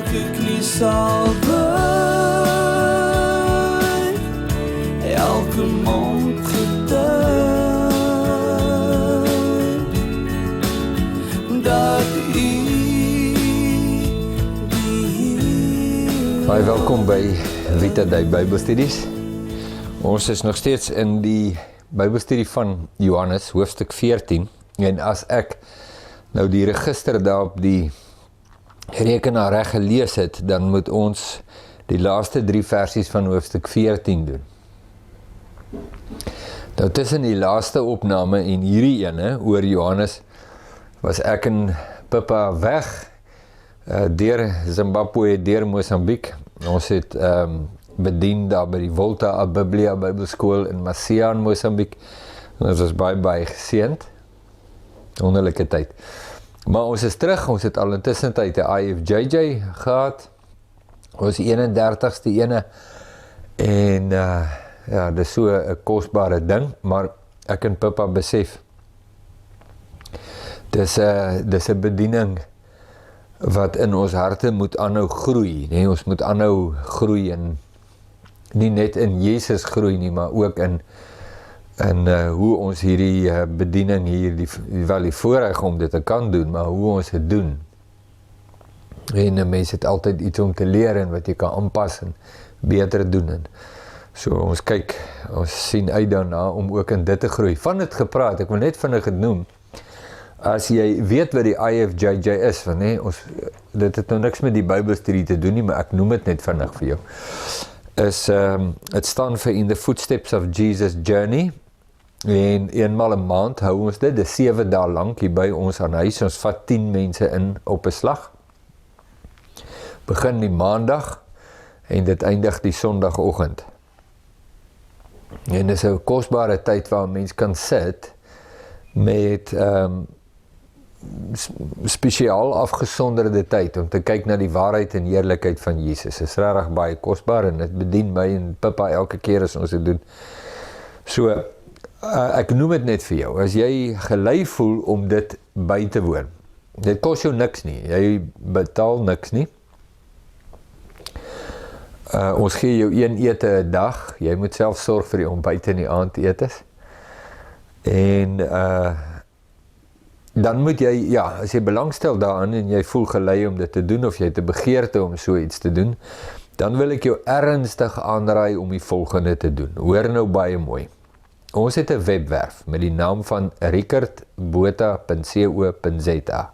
ek nie sal buig, elke mond getuig, dat U die Baie welkom by Vita Day Bybelstudies. Ons is nog steeds in die Bybelstudie van Johannes, hoofstuk 14, en as ek nou die register daar op die rekenaar reg gelees het, dan moet ons die laaste 3 versies van hoofstuk 14 doen. Nou tussen die laaste opname en hierdie ene oor Johannes, was ek en Pippa weg, deur Zimbabwe, deur Mosambiek. Ons het bedien daar by die Volta a Biblia Bybelskool in Masia in Mosambiek. En ons was baie geseënd. Wonderlike tyd. Maar ons is terug, ons het al intussen tyd 'n IFJJ gehad. Ons 31ste ene. En ja, dis so 'n kosbare ding, maar ek en Pippa besef, dis 'n bediening wat in ons harte moet aanhou groei, nee, ons moet aanhou groei en nie net in Jesus groei nie, maar ook in hoe ons hierdie bediening hier, wel die voorreg om dit te kan doen, maar hoe ons dit doen. En 'n mens het altyd iets om te leer en wat jy kan aanpas en beter doen. En so ons kyk, ons sien uit daarna om ook in dit te groei. Van dit gepraat, ek wil net vinnig het noem, as jy weet wat die IFJJ is, want nee, dit het nou niks met die Bybelstudie te doen nie, maar ek noem dit net vinnig vir jou, is, het staan vir In the Footsteps of Jesus Journey, en eenmaal 'n maand hou ons dit 7 dae lank hier by ons aan huis, ons vat 10 mense in op 'n slag, begin die maandag, en dit eindig die sondagoggend, en dis 'n kosbare tyd waar 'n mens kan sit, met spesiaal afgesonderde tyd, om te kyk na die waarheid en heerlikheid van Jesus. Dit is regtig baie kosbaar, en dit bedien my en Pippa elke keer as ons dit doen. So, ek noem dit net vir jou, as jy gelei voel om dit by te woon, dit kos jou niks nie, jy betaal niks nie, ons gee jou 1 ete 'n dag, jy moet self sorg vir die ontbyt en die aandetes, en dan moet jy, ja, as jy belangstel daaraan en jy voel gelei om dit te doen, of jy het 'n begeerte om so iets te doen, dan wil ek jou ernstig aanraai om die volgende te doen. Hoor nou baie mooi. Ons het 'n webwerf met die naam van ricardbotha.co.za.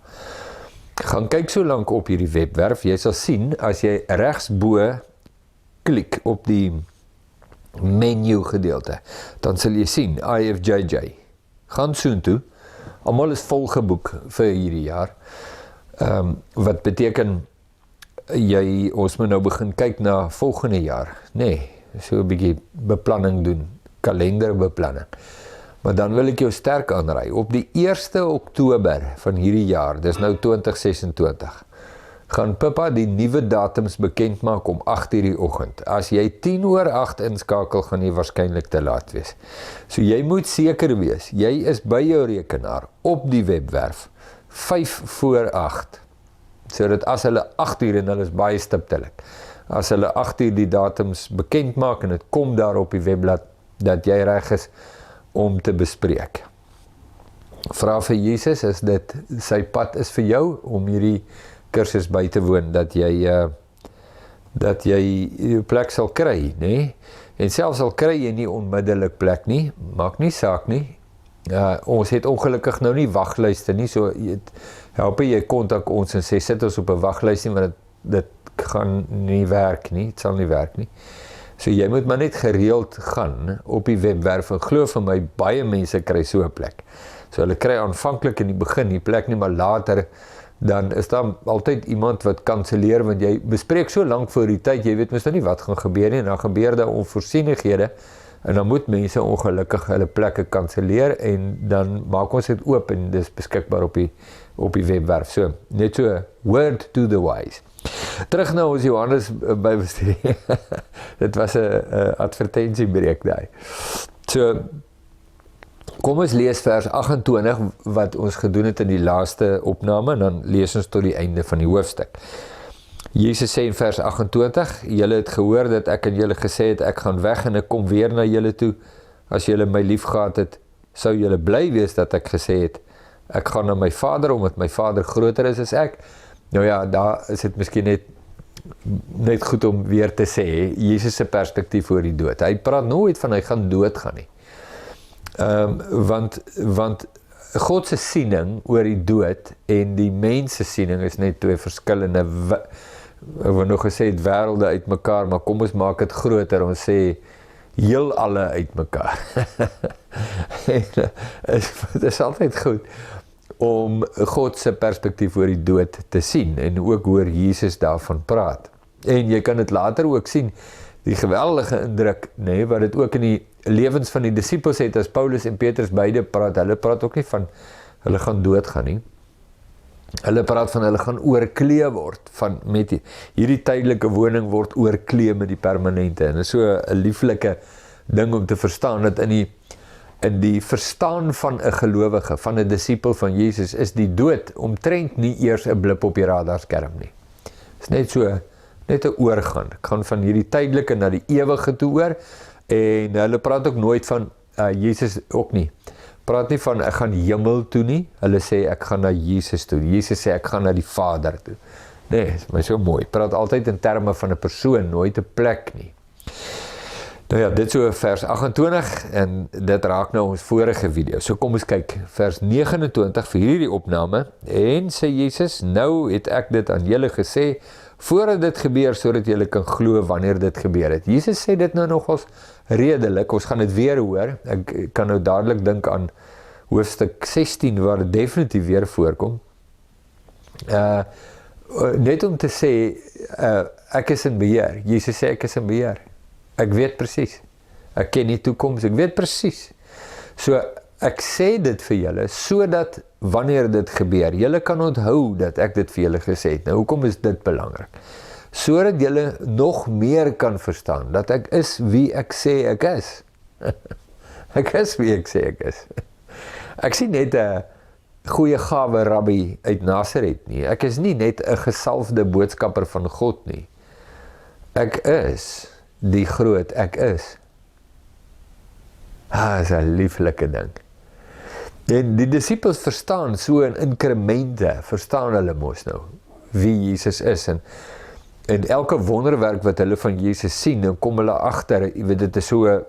Gaan kyk so lank op hierdie webwerf, jy sal sien, as jy regsbo klik op die menu gedeelte, dan sal jy sien, IFJJ. Gaan soontoe, almal is volgeboek vir hierdie jaar, wat beteken, ons moet nou begin kyk na volgende jaar, nee, so 'n bietjie beplanning doen, kalenderbeplanning, maar dan wil ek jou sterk aanraai, op die 1 Oktober van hierdie jaar, dis nou 2026, gaan Pippa die nuwe datums bekend maak om 8:00 die oggend. As jy 7:50 inskakel, gaan jy waarskynlik te laat wees. So jy moet seker wees, jy is by jou rekenaar, op die webwerf, 7:55, sodat as hulle 8:00, en hulle is baie stiptelik, as hulle 8:00 die datums bekend maak, en het kom daar op die webblad, dat jy reg is om te bespreek. Vra vir Jesus, as dit sy pad is vir jou, om hierdie kursus by te woon, dat jy jou plek sal kry, nee? En selfs al kry jy nie onmiddellik plek nie, maak nie saak nie, ons het ongelukkig nou nie waglyste nie, so help jy kontak ons en sê, sit ons op 'n waglys nie, want dit gaan nie werk nie, het sal nie werk nie. So jy moet maar net gereeld gaan op die webwerf, en glo vir my, baie mense kry so 'n plek. So hulle kry aanvanklik in die begin die plek nie, maar later, dan is daar altyd iemand wat kanseleer, want jy bespreek so lank voor die tyd, jy weet mos nou nie wat gaan gebeur nie, en dan gebeur daar onvoorsienighede, en dan moet mense ongelukkig hulle plekke kanseleer, en dan maak ons dit oop, en dis beskikbaar op die webwerf. So, net so, word to the wise. Terug na ons Johannes Bybelstudie. Dit was 'n advertensiebreek daai. So, kom ons lees vers 28, wat ons gedoen het in die laaste opname, en dan lees ons tot die einde van die hoofstuk. Jesus sê in vers 28, julle het gehoor dat ek aan julle gesê het, ek gaan weg en ek kom weer na julle toe. As julle my lief gehad het, sou julle bly wees dat ek gesê het, ek gaan na my Vader, omdat my Vader groter is as ek. Nou ja, daar is dit miskien net goed om weer te sê, Jesus se perspektief oor die dood. Hy praat nooit van hy gaan doodgaan nie. Want God se siening oor die dood en die mens se siening is net twee verskillende, wat nog gesê het, wêrelde uit mekaar, maar kom ons maak dit groter, ons sê heel alle uit mekaar. Het is altyd goed om God se perspektief oor die dood te sien en ook hoor Jesus daarvan praat. En jy kan dit later ook sien, die geweldige indruk, wat dit ook in die lewens van die disippels het, as Paulus en Petrus beide praat, hulle praat ook nie van hulle gaan doodgaan nie. Hulle praat van hulle gaan oorklee word, met hierdie tydelike woning word oorklee met die permanente. En dit is so 'n lieflike ding om te verstaan, dat in die verstaan van 'n gelowige, van 'n disipel van Jesus, is die dood omtrent nie eers 'n blip op die radarskerm nie. Dit is net 'n oorgaan. Ek gaan van hierdie tydelike na die ewige toe oor, en hulle praat ook nooit van, Jesus ook nie, praat nie van ek gaan hemel toe nie, hulle sê ek gaan na Jesus toe, Jesus sê ek gaan na die Vader toe. Nee, is my so mooi, praat altyd in terme van 'n persoon, nooit 'n plek nie. Nou ja, dit so vers 28, en dit raak nou ons vorige video. So kom ons kyk, vers 29 vir hierdie opname, en sê Jesus, nou het ek dit aan julle gesê, voordat dit gebeur, sodat julle kan glo wanneer dit gebeur het. Jesus sê dit nou nogals redelik, ons gaan dit weer hoor, ek kan nou dadelik dink aan hoofstuk 16, waar dit definitief weer voorkom, net om te sê, ek is in beheer, Jesus sê ek is in beheer, ek weet presies, ek ken die toekoms, ek weet presies, so ek sê dit vir julle, sodat wanneer dit gebeur, julle kan onthou dat ek dit vir julle gesê het. Nou, hoekom is dit belangrik? Sodat julle nog meer kan verstaan, dat ek is wie ek sê ek is. Ek is wie ek sê ek is. Ek sien net 'n goeie gawe rabbi uit Nasaret nie. Ek is nie net 'n gesalfde boodskapper van God nie. Ek is die groot ek is. Is 'n lieflike ding. En die disippels verstaan so in inkremente, verstaan hulle mos nou, wie Jesus is, en elke wonderwerk wat hulle van Jesus sien, dan kom hulle agter, dit is so 'n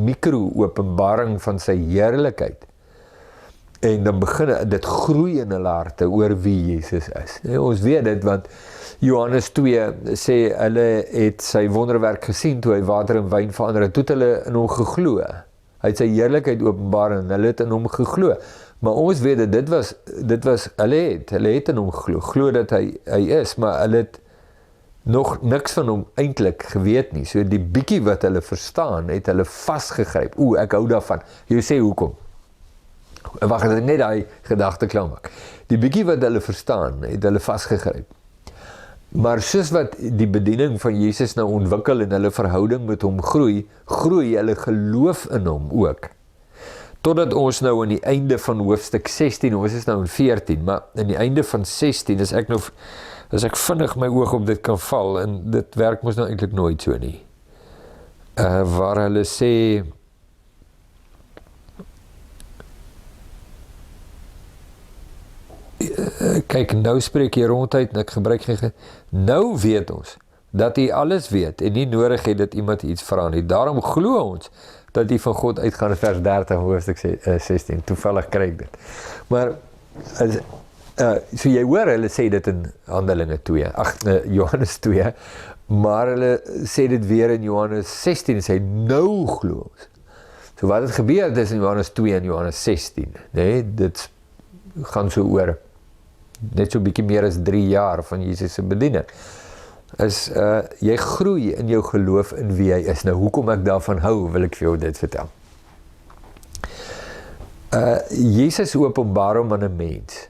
mikro-openbaring van sy heerlikheid, en dan begin dit groei in hulle harte oor wie Jesus is. Ons weet dit, want Johannes 2 sê, hulle het sy wonderwerk gesien, toe hy water in wyn verander het, toe het hulle in hom geglo. Hy het sy heerlikheid openbaar en hulle het in hom geglo. Maar ons weet dat dit was hulle het in hom glo dat hy is, maar hulle het nog niks van hom eintlik geweet nie. So die bietjie wat hulle verstaan, het hulle vasgegryp. Ek hou daarvan. Jy sê hoekom? Wag, ek net daai gedagte klaar maak. Die bietjie wat hulle verstaan, het hulle vasgegryp. Maar soos wat die bediening van Jesus nou ontwikkel en hulle verhouding met hom groei hulle geloof in hom ook. Totdat ons nou aan die einde van hoofstuk 16, ons is nou in 14, maar aan die einde van 16, as ek vinnig my oog op dit kan val, en dit werk mos nou eintlik nooit so nie. Waar hulle sê, kyk, nou spreek jy ronduit, en ek gebruik geen, nou weet ons, dat hy alles weet, en nie nodig het dat iemand iets vra nie. Daarom glo ons, dat hy van God uitgaan in vers 30, hoofstuk 16, toevallig kry ek dit. Maar, so jy hoor, hulle sê dit in Handelinge 2, Johannes 2, maar hulle sê dit weer in Johannes 16, en sê, nou glo ons. So wat het gebeur is in Johannes 2 en Johannes 16, dit gaan so oor, net so bietjie meer as 3 jaar van Jesus se bediening, is, jy groei in jou geloof in wie hy is. Nou, hoekom ek daarvan hou, wil ek vir jou dit vertel. Jesus openbaar hom aan 'n mens.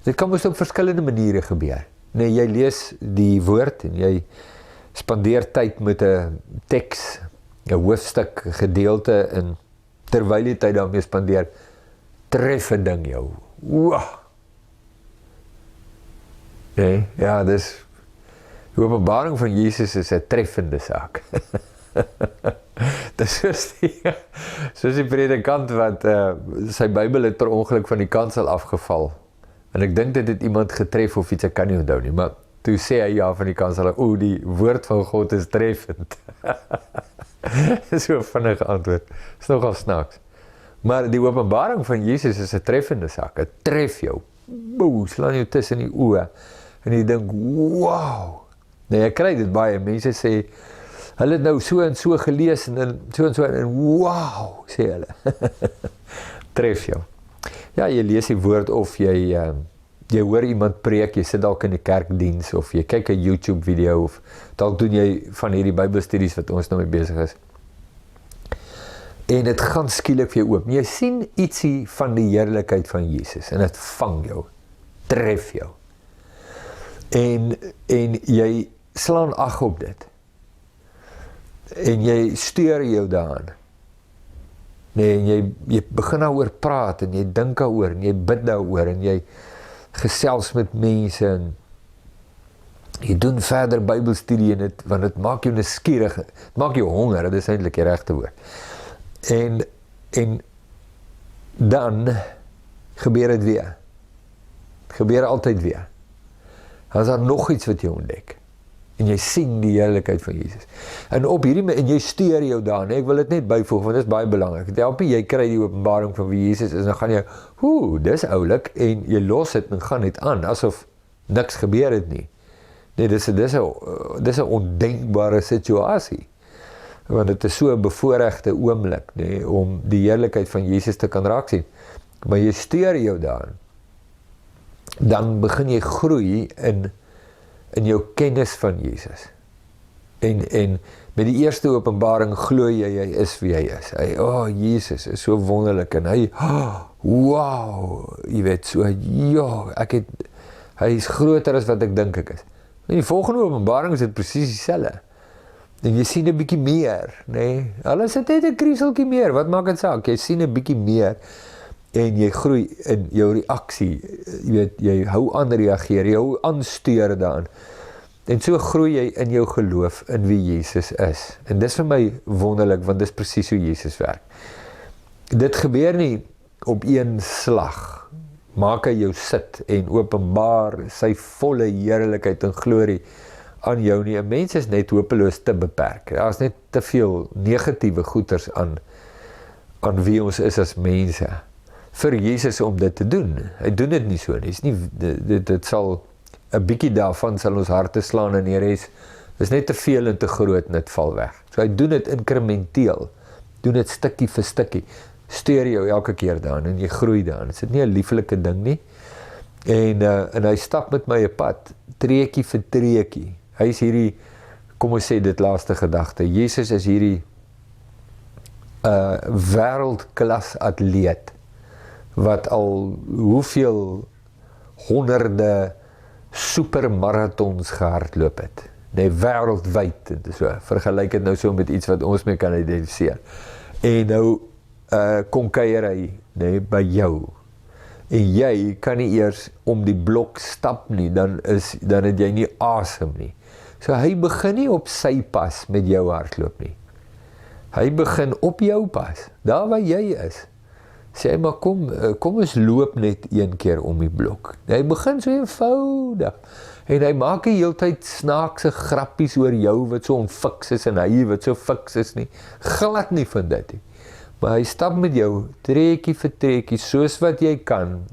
Dit kan mos op verskillende maniere gebeur. Jy lees die woord, en jy spandeer tyd met 'n teks, 'n hoofstuk, gedeelte, en terwyl jy tyd daarmee spandeer, tref 'n ding jou. Nee, ja, dis die openbaring van Jesus is 'n treffende saak. Dis soos die predikant wat sy Bybel het per ongeluk van die kansel afgeval. En ek dink dit het iemand getref of iets, ek kan nie onthou nie, maar toe sê hy ja van die kansel, die woord van God is treffend. So 'n vinnige antwoord. Is nogal snaaks. Maar die openbaring van Jesus is 'n treffende saak. Dit tref jou. Boe, slaan jou tussen die oë. En jy dink, wow. Nee, ek kry dit baie. Mense sê, hulle het nou so en so gelees en so en wow, sê hulle. Tref jou. Ja, jy lees die woord of jy hoor iemand preek, jy sit dalk in die kerkdiens of jy kyk 'n YouTube video of dalk doen jy van hierdie Bybelstudies wat ons nou mee besig is. En dit gaan skielik vir jou oop. Jy sien ietsie van die heerlikheid van Jesus en dit vang jou, tref jou. En jy slaan ag op dit. En jy steur jou daaraan. Nee, en jy begin daaroor praat en jy dink daaroor en jy bid daaroor en jy gesels met mense en jy doen verder Bybelstudie en want dit maak jou nuuskierig, dit maak jou honger, dit is eintlik die regte woord. En dan gebeur dit weer. Het gebeur altyd weer. Dan is daar nog iets wat jy ontdek. En jy sien die heerlikheid van Jesus. En op hierdie, en jy steur jou daar, ek wil dit net byvoeg, want dit is baie belangrik. Dit help jy kry die openbaring van wie Jesus is, en dan gaan jy, dis oulik, en jy los dit en gaan net aan, asof niks gebeur het nie. Nee, dis 'n ondenkbare situasie. Want dit is so 'n bevoorregte oomblik, nee, om die heerlikheid van Jesus te kan raak sien. Maar jy steur jou daarin. Dan begin jy groei in jou kennis van Jesus. En met die eerste openbaring glo jy is wie hy is. Jesus is so wonderlik en hy, wow, jy weet, so, hy is groter as wat ek dink ek is. In die volgende openbaring is dit presies dieselfde. En jy sien 'n bietjie meer, nee. Alles het net 'n krieseltjie meer, wat maak dit saak? Jy sien 'n bietjie meer en jy groei in jou reaksie. Jy weet, jy hou aan reageer, jy hou aan steur daaraan. En so groei jy in jou geloof in wie Jesus is. En dis vir my wonderlik, want dis presies hoe Jesus werk. Dit gebeur nie op een slag. Maak hy jou sit en openbaar sy volle heerlikheid en glorie aan jou nie. 'n Mens is net hopeloos te beperk. Daar is net te veel negatiewe goeters aan wie ons is as mense. Vir Jesus om dit te doen. Hy doen dit nie so nie. Dit sal 'n bietjie daarvan sal ons harte slaan en die res is net te veel en te groot en dit val weg. So hy doen dit inkrementeel. Doen dit stukkie vir stukkie. Steur jou elke keer daarin en jy groei daarin. Dit is nie 'n lieflike ding nie. En hy stap met my 'n pad, treukie vir treukie. Hy is hierdie, kom ons sê dit laaste gedagte, Jesus is hierdie wêreldklas atleet wat al hoeveel honderde supermarathons gehardloop het. Nee, wêreldwyd, so, vergelyk dit nou so met iets wat ons mee kan identifiseer. En nou kom kuier hy, nee, by jou. En jy kan nie eers om die blok stap nie, dan het jy nie asem nie. So hy begin nie op sy pas met jou hardloop nie. Hy begin op jou pas, daar waar jy is. Sê hy, maar kom ons loop net een keer om die blok. Hy begin so eenvoudig. En hy maak die heeltyd snaakse grappies oor jou wat so onfiks is en hy wat so fiks is nie. Glad nie van dit nie. Maar hy stap met jou, treukie vir treukie, soos wat jy kan,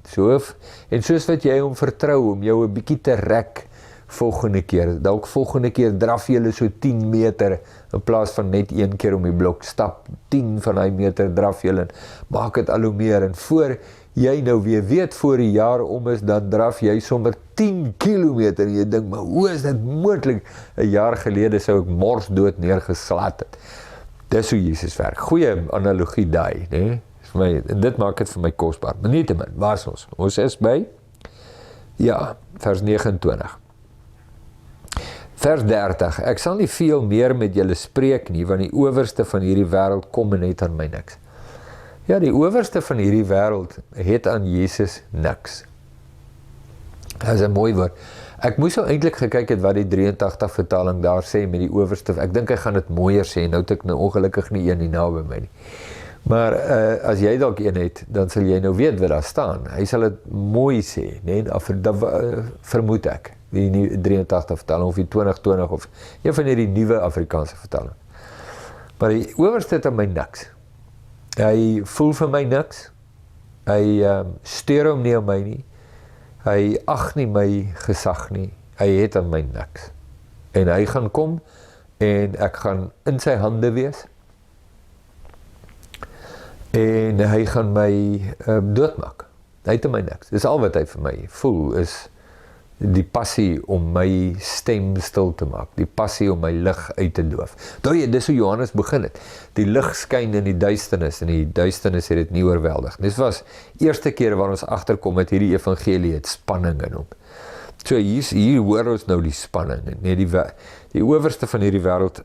en soos wat jy hom vertrou, om jou 'n bietjie te rek volgende keer. Dalk volgende keer draf jy so 10 meter, in plaas van net een keer om die blok, stap 10 van die meter, draf jy en maak het al hoe meer, en voor jy nou weer weet, voor die jaar om is, dan draf jy sommer 10 kilometer, en jy dink, maar hoe is dit moontlik? 'n jaar gelede sou ek mors dood neergeslaan het. Dis hoe Jesus werk. Goeie analogie daai, né? Dit maak dit vir my kosbaar. Maar nietemin, waar is ons? Ons is by, vers 29. Vers 30. Ek sal nie veel meer met julle spreek nie, want die owerste van hierdie wêreld kom en het aan my niks. Ja, die owerste van hierdie wêreld het aan Jesus niks. Dat is 'n mooi woord. Ek moes nou eintlik gekyk het wat die 83 vertaling daar sê met die owerste. Ek dink hy gaan dit mooier sê. Nou het ek nou ongelukkig nie een nie naby my nie. Maar as jy dalk een het, dan sal jy nou weet wat daar staan. Hy sal dit mooi sê, nee, vermoed ek. Die 83 vertaling of die 2020 of een van hierdie nuwe Afrikaanse vertaling. Maar die owerste het aan my niks. Hy voel vir my niks. Hy steur hom nie aan my nie. Hy ag nie my gesag nie. Hy het aan my niks. En hy gaan kom en ek gaan in sy hande wees. En hy gaan my doodmaak. Hy het aan my niks. Dis al wat hy vir my voel is die passie om my stem stil te maak, die passie om my lig uit te doof. Dis hoe Johannes begin het. Die lig skyn in die duisternis en die duisternis het dit nie oorweldig. Dis was eerste keer waar ons agterkom met hierdie evangelie het spanning in hom. So hier hoor ons nou die spanning. Nee, die owerste van hierdie wêreld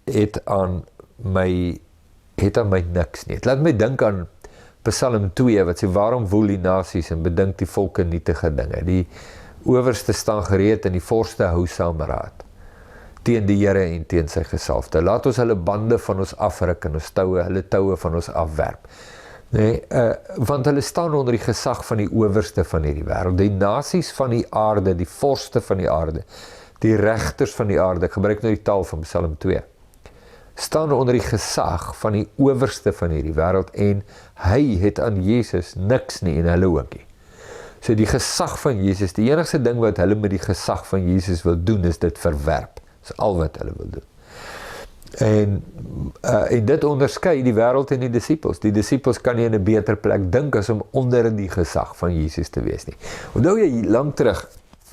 het aan my niks nie. Het laat my dink aan Psalm 2 wat sê waarom woel die nasies en bedink die volke nietige dinge. Die owerste staan gereed en die vorste hou saam raad teen die Here en teen sy gesalfde. Laat ons hulle bande van ons afruk en ons hulle toue van ons afwerp. Nee, want hulle staan onder die gesag van die owerste van hierdie wêreld, die nasies van die aarde, die vorste van die aarde, die regters van die aarde, ek gebruik nou die taal van Psalm 2, staan onder die gesag van die owerste van hierdie wêreld en hy het aan Jesus niks nie en hulle ook nie. So die gesag van Jesus, die enigste ding wat hulle met die gesag van Jesus wil doen, is dit verwerp. Dis al wat hulle wil doen. En dit onderskei die wêreld en die disippels. Die disippels kan nie in 'n beter plek dink as om onder die gesag van Jesus te wees nie. Onthou jy lank terug,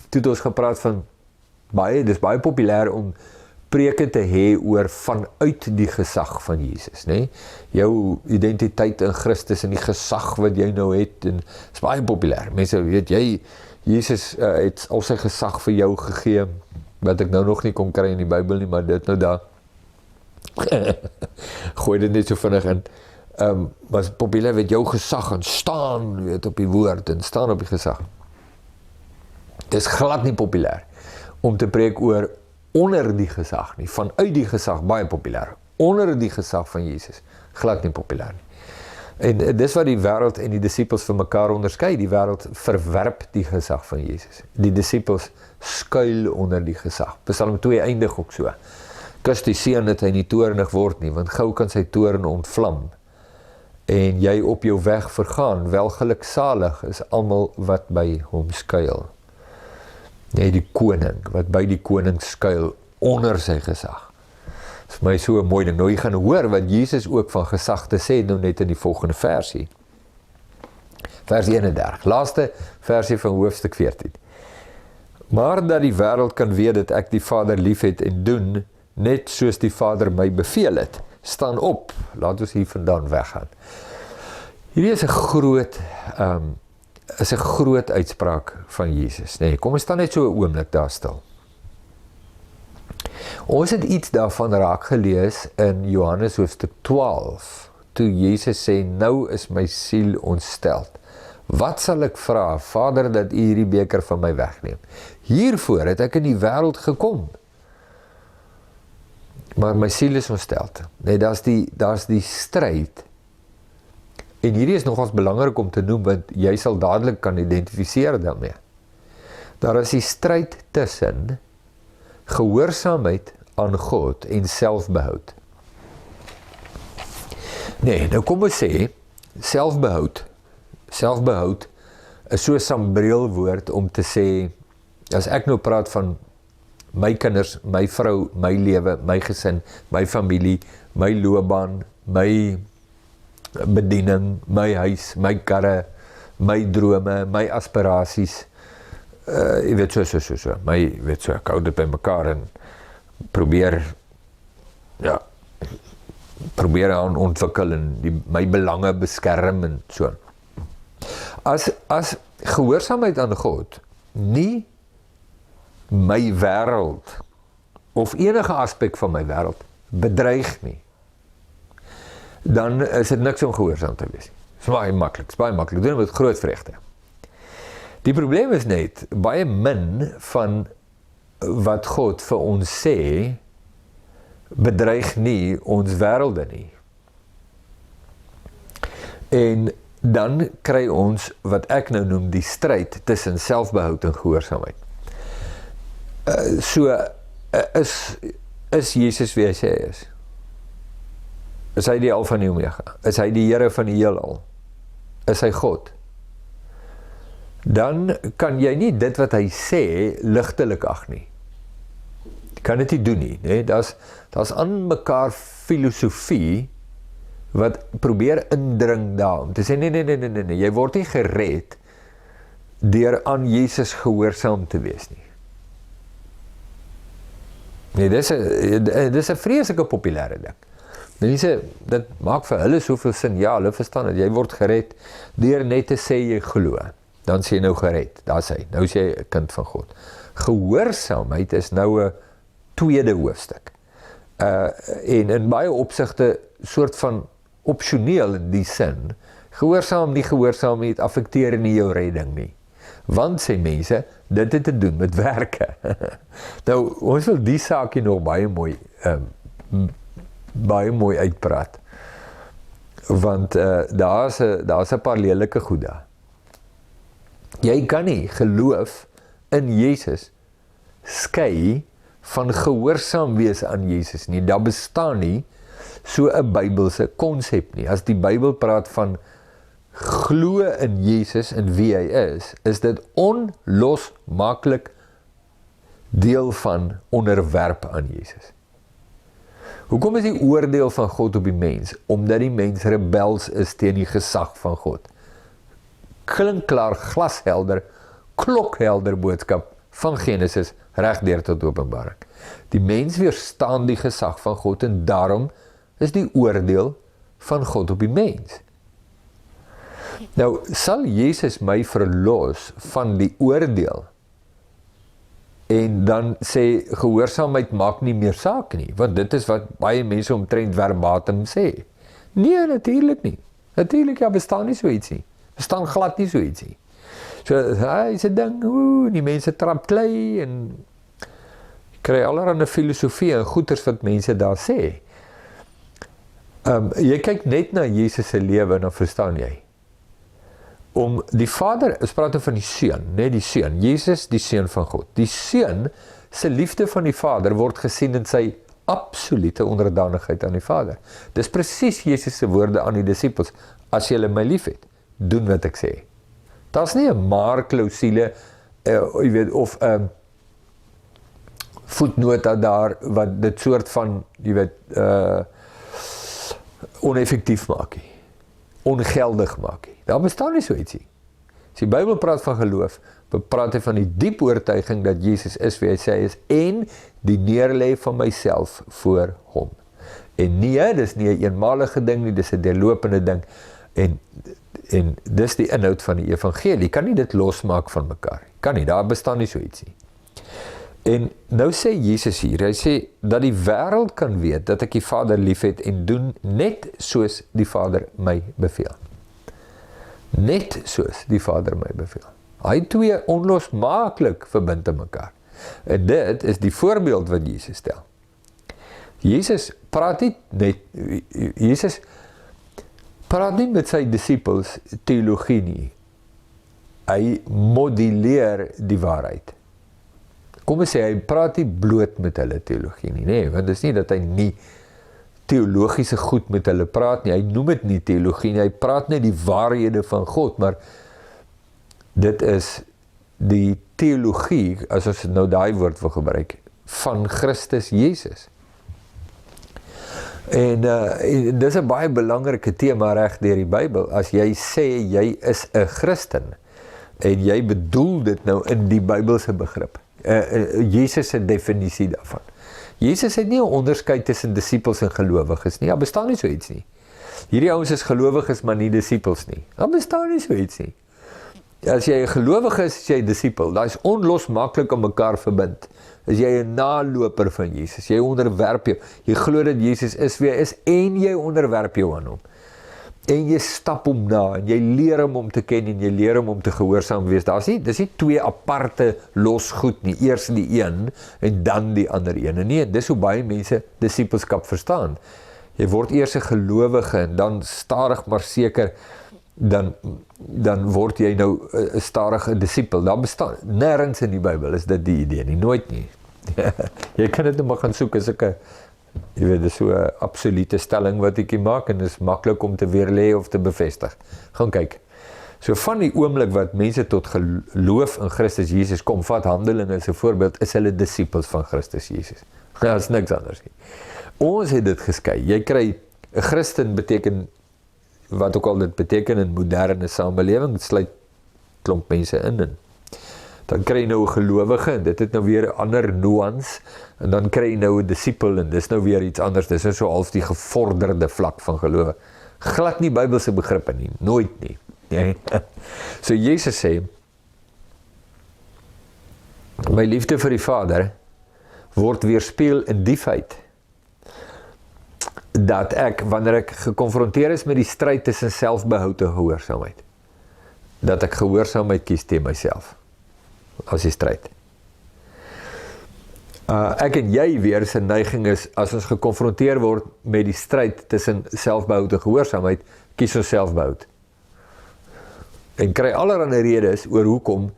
toe het ons gepraat van dis baie populêr om preke te hê oor vanuit die gesag van Jesus, né? Jou identiteit in Christus en die gesag wat jy nou het, en is baie populêr. Mense weet jy, Jesus het al sy gesag vir jou gegee, wat ek nou nog nie kon kry in die Bybel nie, maar dit nou daar. Gooi dit net so vinnig in. Was populêr met jou gesag en staan, weet, op die woord en staan op die gesag. Dis glad nie populêr om te preek oor onder die gesag nie, vanuit die gesag baie populêr, onder die gesag van Jesus, glad nie populêr nie. En dis wat die wêreld en die disippels vir mekaar onderskei. Die wêreld verwerp die gesag van Jesus. Die disippels skuil onder die gesag. Psalm 2 eindig ook so. Kus die seun dat hy nie toornig word nie, want gou kan sy toorn ontvlam en jy op jou weg vergaan. Welgeluksalig is almal wat by hom skuil. Nee, die koning, wat by die koning skuil, onder sy gesag. Dit is vir my so 'n mooi ding. Nou, jy gaan hoor wat Jesus ook van gesag te sê, nou net in die volgende versie. Vers 31, laaste versie van hoofstuk 14. Maar dat die wêreld kan weet dat ek die Vader lief het en doen, net soos die Vader my beveel het, staan op, laat ons hier vandaan weggaan. Hierdie is 'n groot uitspraak van Jesus. Nee, kom ons staan net so 'n oomblik daar stil. Ons het iets daarvan raak gelees in Johannes hoofstuk 12, toe Jesus sê, nou is my siel ontsteld. Wat sal ek vra, Vader, dat U hierdie beker van my wegneem? Hiervoor het ek in die wêreld gekom. Maar my siel is ontsteld. Nee, daar's die stryd. En hierdie is nogals belangrik om te noem, want jy sal dadelik kan identifiseer daarmee. Daar is die stryd tussen gehoorsaamheid aan God en selfbehoud. Nee, nou kom ons sê, selfbehoud is so 'n sambreelwoord om te sê, as ek nou praat van my kinders, my vrou, my lewe, my gesin, my familie, my loopbaan, my bediening, my huis, my karre, my drome, my aspirasies, jy weet so, ek hou dit by mekaar en probeer aan ontwikkel en my belange beskerm en so. As gehoorsaamheid aan God nie my wêreld of enige aspek van my wêreld bedreig nie, dan is dit niks om gehoorsaam te wees. Dit is baie maklik, doen met groot vreugde. Die probleem is net, baie min van wat God vir ons sê, bedreig nie ons wêrelde nie. En dan kry ons wat ek nou noem die stryd tussen selfbehoud en gehoorsaamheid. Is Jesus wie hy sê hy is? Is hy die Alfa en die Omega? Is hy die Here van die heelal? Is hy God? Dan kan jy nie dit wat hy sê ligtelik ag nie. Jy kan dit nie doen nie, nee? Daar's aan mekaar filosofie wat probeer indring daar om te sê nee, jy word nie gered deur aan Jesus gehoorsaam te wees nie. Nee, dis 'n vreeslike populêre ding. Mense, dit maak vir hulle soveel sin, ja, hulle verstaan dat jy word gered deur net te sê jy glo. Dan sê jy nou gered, daar sê, nou sê jy 'n kind van God. Gehoorsaamheid is nou 'n tweede hoofstuk. En in baie opsigte soort van opsioneel in die sin, gehoorsaam nie gehoorsaam het affekteer nie jou redding nie. Want, sê mense, dit het te doen met werke. Nou, ons wil die saakie nog baie mooi uitpraat. Want daar's 'n paar lelike goed daar. Jy kan nie geloof in Jesus skei van gehoorsaam wees aan Jesus nie. Daar bestaan nie so 'n Bybelse konsep nie. As die Bybel praat van glo in Jesus en wie hy is dit onlosmaaklik deel van onderwerp aan Jesus. Hoekom is die oordeel van God op die mens? Omdat die mens rebels is teen die gesag van God. Klinkklaar, glashelder, klokhelder boodskap van Genesis regdeur tot Openbaring. Die mens weerstaan die gesag van God en daarom is die oordeel van God op die mens. Nou, sal Jesus my verlos van die oordeel en dan sê gehoorsaamheid maak nie meer saak nie, want dit is wat baie mense omtrent verbatim sê. Nee, natuurlik nie. Natuurlik, ja, bestaan nie so iets nie. Bestaan glad nie so iets nie. So, hy is 'n ding, die mense trap klei en kry allerhande filosofie en goeters wat mense daar sê. Jy kyk net na Jesus se lewe en dan verstaan jy. Om die Vader, ons praat van die Seun, net die Seun, Jesus die Seun van God. Die Seun se liefde van die Vader word gesien in sy absolute onderdanigheid aan die Vader. Dis presies Jesus se woorde aan die disippels: as julle my liefhet, doen wat ek sê. Daar's nie 'n maar-klousule, jy weet, of 'n voetnota daar wat dit soort van, jy weet, oneffektief maak nie, ongeldig maak nie. Daar bestaan nie so ietsie. As die Bybel praat van geloof, praat hy van die diep oortuiging dat Jesus is wie hy sê hy is en die neerlê van myself voor hom. En nee, dis nie 'n eenmalige ding nie, dis 'n deurlopende ding. En dis die inhoud van die evangelie. Kan nie dit losmaak van mekaar. Kan nie, daar bestaan nie so iets nie. En nou sê Jesus hier, hy sê dat die wêreld kan weet dat ek die Vader liefhet en doen net soos die Vader my beveel. Net soos die Vader my beveel. Hy twee onlosmaaklik verbind aan mekaar. En dit is die voorbeeld wat Jesus stel. Jesus praat nie met sy disippels teologie nie. Hy modelleer die waarheid. Kom ons sê, hy praat nie bloot met hulle teologie nie, nee, want dit is nie dat hy nie teologiese goed met hulle praat nie, hy noem dit nie teologie nie, hy praat net die waarhede van God, maar dit is die teologie, as ons nou daai woord wil gebruik, van Christus Jesus. En dis 'n baie belangrike tema reg deur die Bybel. As jy sê jy is 'n Christen en jy bedoel dit nou in die Bybelse begrip, Jesus se definisie daarvan. Jesus het nie 'n onderskeid tussen disippels en gelowiges nie. Daar bestaan nie so iets nie. Hierdie ouens is gelowiges, maar nie disippels nie. Daar bestaan nie so iets nie. As jy 'n gelowige is jy 'n disipel. Daai is onlosmaaklik aan mekaar verbind. Is jy 'n naloper van Jesus, jy onderwerp jou, jy glo dat Jesus is wie hy is en jy onderwerp jou aan hom. en jy stap hom na, en jy leer hom om te ken, en jy leer hom om te gehoorsaam wees. Dis nie twee aparte los goed nie, eers die een, en dan die ander een. Nee, dis hoe baie mense disipelskap verstaan. Jy word eers 'n gelowige, en dan stadig maar seker, dan word jy nou 'n stadige disipel. Daar bestaan, nêrens in die Bybel is dit die idee nie, nooit nie. Jy kan dit nou maar gaan soek, as ek jy weet, dis so 'n absolute stelling wat ek hier maak, en dis maklik om te weerlê of te bevestig. Gaan kyk. So van die oomblik wat mense tot geloof in Christus Jesus kom, vat Handelinge as 'n voorbeeld, is hulle disipels van Christus Jesus. Dit is niks anders nie. Ons het dit geskei. Jy kry, 'n Christen beteken, wat ook al dit beteken in moderne samelewing, dit sluit klomp mense in. Dan kry jy nou 'n gelowige, en dit het nou weer 'n ander nuance, en dan kry jy nou 'n disipel, en dis nou weer iets anders, dis nou so half die gevorderde vlak van geloof. Glad nie Bybelse begrippe nie, nooit nie. So Jesus sê, my liefde vir die Vader word weerspieël in die feit dat ek, wanneer ek gekonfronteer is met die stryd tussen selfbehoud en gehoorsaamheid, dat ek gehoorsaamheid kies teen myself, as die stryd. Ek en jy weer se neiging is, as ons gekonfronteer word met die stryd tussen selfbehoud en gehoorsaamheid, kies ons selfbehoud. En kry allerlei redes oor hoekom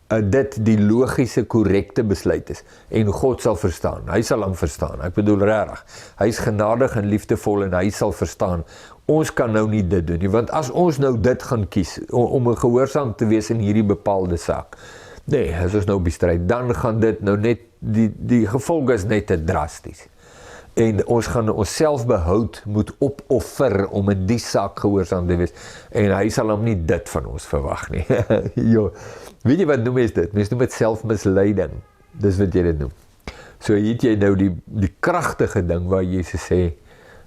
dit die logiese, korrekte besluit is. En God sal verstaan, hy sal hom verstaan, ek bedoel regtig, hy is genadig en liefdevol, en hy sal verstaan, ons kan nou nie dit doen nie, want as ons nou dit gaan kies, om gehoorsaam te wees in hierdie bepaalde saak, nee, as ons nou bestryd, dan gaan dit nou net, die gevolg is net te drasties. En ons gaan ons selfbehoud moet opoffer om in die saak gehoorsaam te wees, en hy sal hom nie dit van ons verwag nie. Jo, weet jy wat noem mens dit? Mens noem dit selfmisleiding, dis wat jy dit noem. So het jy nou die kragtige ding waar Jesus sê,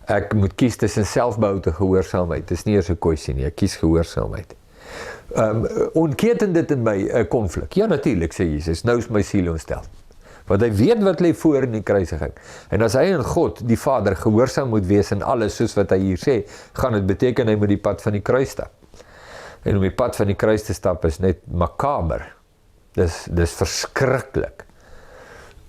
ek moet kies tussen selfbehoud en gehoorsaamheid, dis nie eers 'n kwessie nie, ek kies gehoorsaamheid. Ontketen dit in my 'n konflik? Ja, natuurlik, sê Jesus, nou is my siel ontstel. Want hy weet wat lê voor in die kruisiging. En as hy in God, die Vader, gehoorsaam moet wees in alles, soos wat hy hier sê, gaan dit beteken hy moet die pad van die kruis stap. En om die pad van die kruis te stap is net makaber. Dis verskriklik.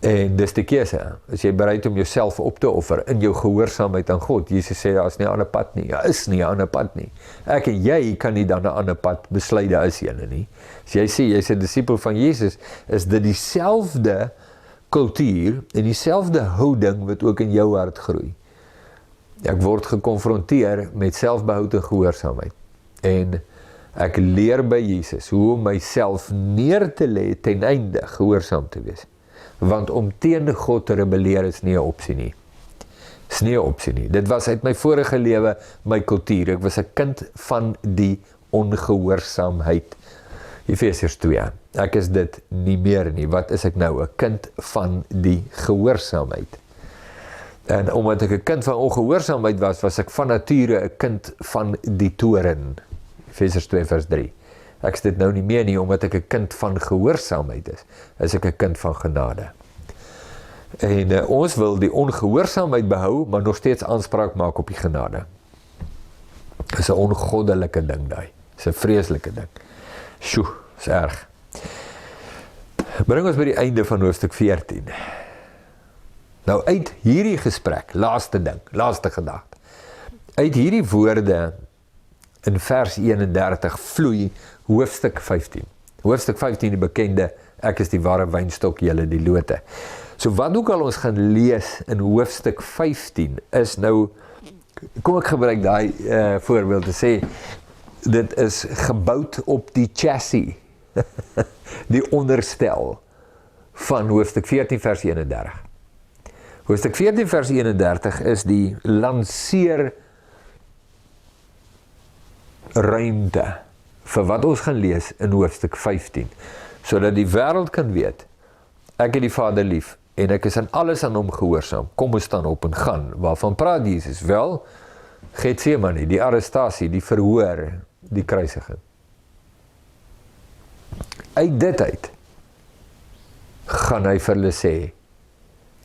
En dis die keuse. As jy bereid om jouself op te offer in jou gehoorsaamheid aan God, Jesus sê, daar is nie 'n ander pad nie. Ja, is nie 'n ander pad nie. Ek en jy kan nie dan 'n ander pad besluit, daar is een nie. As jy sê, jy's 'n disipel van Jesus, is dit dieselfde kultuur en dieselfde houding wat ook in jou hart groei. Ek word gekonfronteer met selfbehoud en gehoorsaamheid. En ek leer by Jesus hoe om myself neer te lê ten einde gehoorsaam te wees. Want om teen God te rebelleer is nie 'n opsie nie. Is nie 'n opsie nie. Dit was uit my vorige lewe my kultuur. Ek was 'n kind van die ongehoorsaamheid. Efesiërs 2. Ek is dit nie meer nie. Wat is ek nou? 'n kind van die gehoorsaamheid. En omdat ek 'n kind van ongehoorsaamheid was ek van nature 'n kind van die toorn. Efesiërs 2 vers 3. Ek is dit nou nie meer nie, omdat ek 'n kind van gehoorsaamheid is ek 'n kind van genade. En ons wil die ongehoorsaamheid behou, maar nog steeds aanspraak maak op die genade. Dis 'n ongoddelike ding daai. Dis 'n vreeslike ding. Sjoe, is erg. Bring ons by die einde van hoofstuk 14. Nou uit hierdie gesprek, laaste ding, laaste gedagte, uit hierdie woorde in vers 31 vloei hoofstuk 15. Hoofstuk 15 die bekende, ek is die ware wynstok, julle die lote. So wat ook al ons gaan lees in hoofstuk 15 is nou, kom ek gebruik daai voorbeeld te sê, dit is gebouwd op die chassis, die onderstel van hoofstuk 14 vers 31. Hoofstuk 14 vers 31 is die lanceer ruimte vir wat ons gaan lees in hoofstuk 15, sodat die wêreld kan weet, ek het die Vader lief, en ek is in alles aan hom gehoorsaam, kom ons staan op en gaan, waarvan praat Jesus? Wel, Getsemane, die arrestasie, die verhoor, die kruisiging. Uit dit uit, gaan hy vir hulle sê,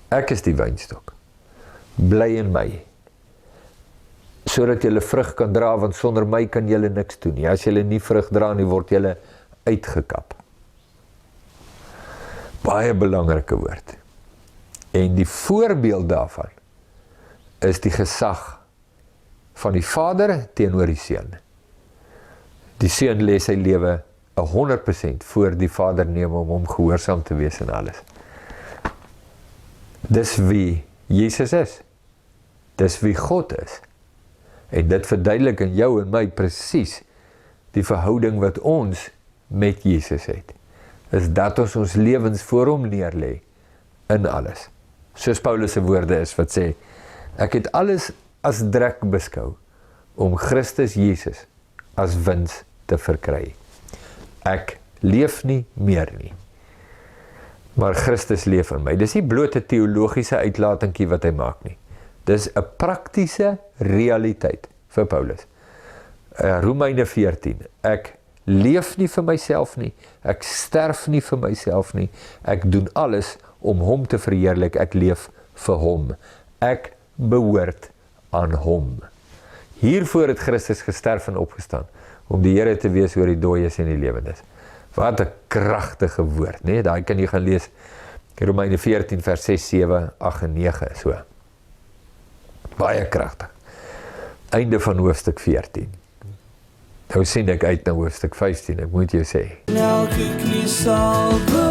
ek is die wynstok, bly in my, sodat julle vrug kan dra, want sonder my kan julle niks doen nie. As julle nie vrug dra nie, word julle uitgekap. Baie belangrike woord. En die voorbeeld daarvan is die gesag van die Vader teenoor die Seun. Die Seun lê sy lewe 100% voor die Vader neem om hom gehoorsaam te wees in alles. Dis wie Jesus is. Dis wie God is. En dit verduidelik in jou en my presies die verhouding wat ons met Jesus het. Is dat ons lewens voor hom neerlê in alles. Soos Paulus se woorde is wat sê, ek het alles as drek beskou om Christus Jesus as wins te verkry. Ek leef nie meer nie, maar Christus leef in my. Dis nie bloot 'n teologiese uitlatingkie wat hy maak nie. Dis 'n praktiese realiteit vir Paulus. Romeine 14, ek leef nie vir myself nie, ek sterf nie vir myself nie, ek doen alles om hom te verheerlik, ek leef vir hom, ek behoort aan hom. Hiervoor het Christus gesterf en opgestaan, om die Here te wees oor die dooies en die lewendes. Wat 'n kragtige woord, nee? Daai kan jy gaan lees, Romeine 14 vers 6, 7, 8 en 9, so. Baie kragtig. Einde van hoofstuk 14. Nou sien ek uit na hoofstuk 15, ek moet jou sê. Elke knie sal buig.